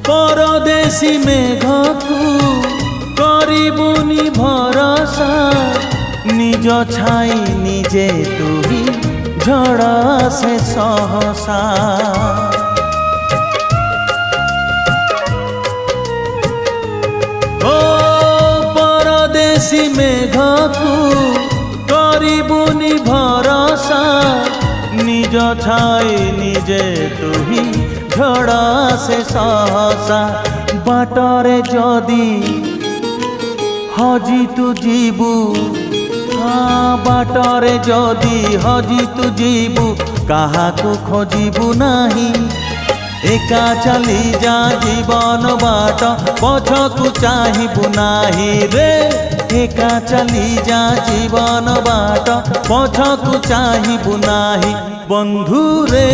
परदेशी मेघकू करिबुनी भरोसा निज छाई निजे तुही झड़ से सहसा ओ परदेशी मेघकू करिबुनी भरोसा निज छाई निजे तुही झड़ से सहसा बाटरे जदि हजी तू जीबू बाटरे जदि हजी तू जीबू काहाकू खोजिबू नाही एका चली जा जीवन बाट पछकू चाहिबू नाही रे एका चली जा जीवन बाट पछकू चाहिबू नाही बंधु रे।